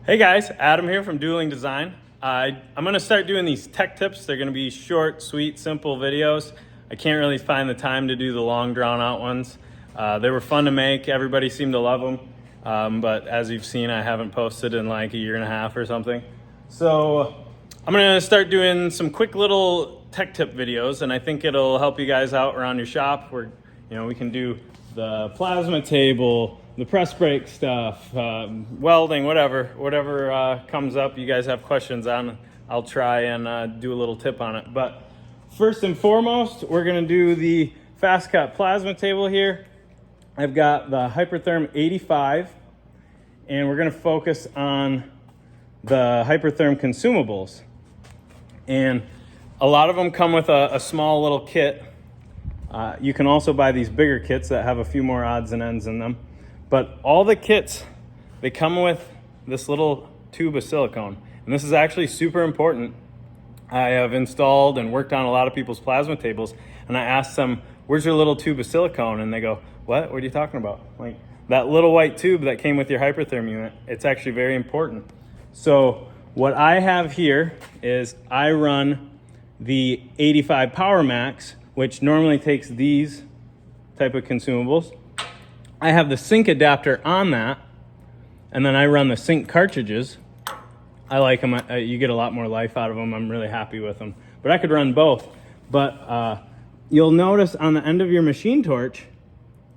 Hey guys, Adam here from Deuling Design. I'm going to start doing these tech tips. They're going to be short, sweet, simple videos. I can't really find the time to do the long drawn out ones. They were fun to make. Everybody seemed to love them. But as you've seen, I haven't posted in like a year and a half or something. So I'm going to start doing some quick little tech tip videos, and I think it'll help you guys out around your shop where, we can do the plasma table, the press brake stuff, welding, whatever comes up you guys have questions on, I'll try and do a little tip on it. But first and foremost, we're gonna do the fast cut plasma table here. I've got the Hypertherm 85, and we're gonna focus on the Hypertherm consumables. And a lot of them come with a small little kit. You can also buy these bigger kits that have a few more odds and ends in them. But all the kits, they come with this little tube of silicone. And this is actually super important. I have installed and worked on a lot of people's plasma tables, and I asked them, where's your little tube of silicone? And they go, what are you talking about? Like that little white tube that came with your Hypertherm unit, it's actually very important. So what I have here is I run the 85 Power Max, which normally takes these type of consumables. I have the sink adapter on that, and then I run the sink cartridges. I like them. You get a lot more life out of them. I'm really happy with them. But I could run both. But you'll notice on the end of your machine torch,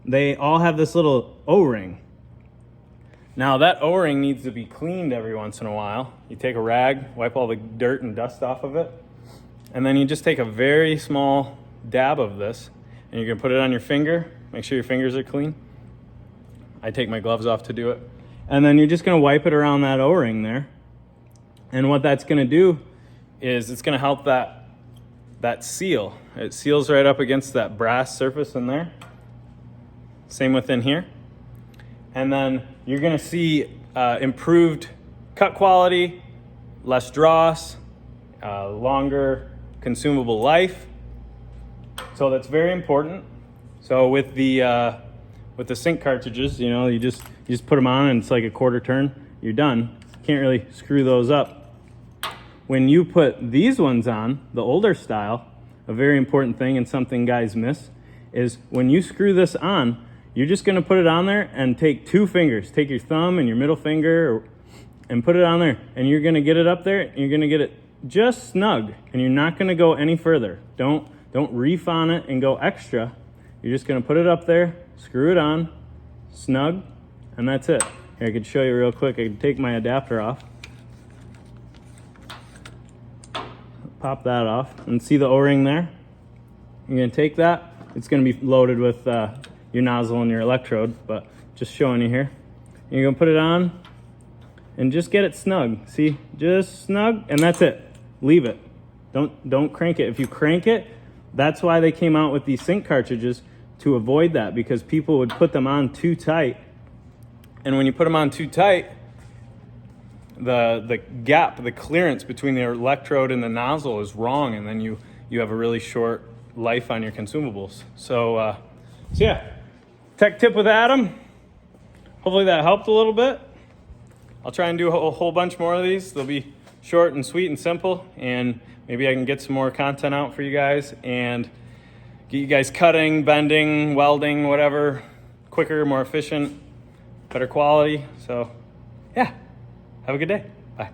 they all have this little O-ring. Now that O-ring needs to be cleaned every once in a while. You take a rag, wipe all the dirt and dust off of it, and then you just take a very small dab of this, and you're gonna put it on your finger. Make sure your fingers are clean. I take my gloves off to do it. And then you're just gonna wipe it around that O-ring there. And what that's gonna do is it's gonna help that seal. It seals right up against that brass surface in there. Same within here. And then you're gonna see improved cut quality, less dross, longer consumable life. So that's very important. So with the sink cartridges, you just put them on and it's like a quarter turn, you're done. Can't really screw those up. When you put these ones on, the older style, a very important thing and something guys miss is when you screw this on, you're just gonna put it on there and take two fingers, take your thumb and your middle finger and put it on there, and you're gonna get it up there and you're gonna get it just snug, and you're not gonna go any further. Don't reef on it and go extra. You're just gonna put it up there, screw it on, snug, and that's it. Here, I could show you real quick. I could take my adapter off. Pop that off and see the O-ring there? You're gonna take that. It's gonna be loaded with your nozzle and your electrode, but just showing you here. You're gonna put it on and just get it snug. See, just snug, and that's it. Leave it. Don't crank it. If you crank it, that's why they came out with these sink cartridges, to avoid that, because people would put them on too tight. And when you put them on too tight, the gap, the clearance between the electrode and the nozzle is wrong, and then you have a really short life on your consumables. So yeah, tech tip with Adam. Hopefully that helped a little bit. I'll try and do a whole bunch more of these. They'll be short and sweet and simple, and maybe I can get some more content out for you guys and get you guys cutting, bending, welding, whatever, quicker, more efficient, better quality. So yeah, have a good day. Bye.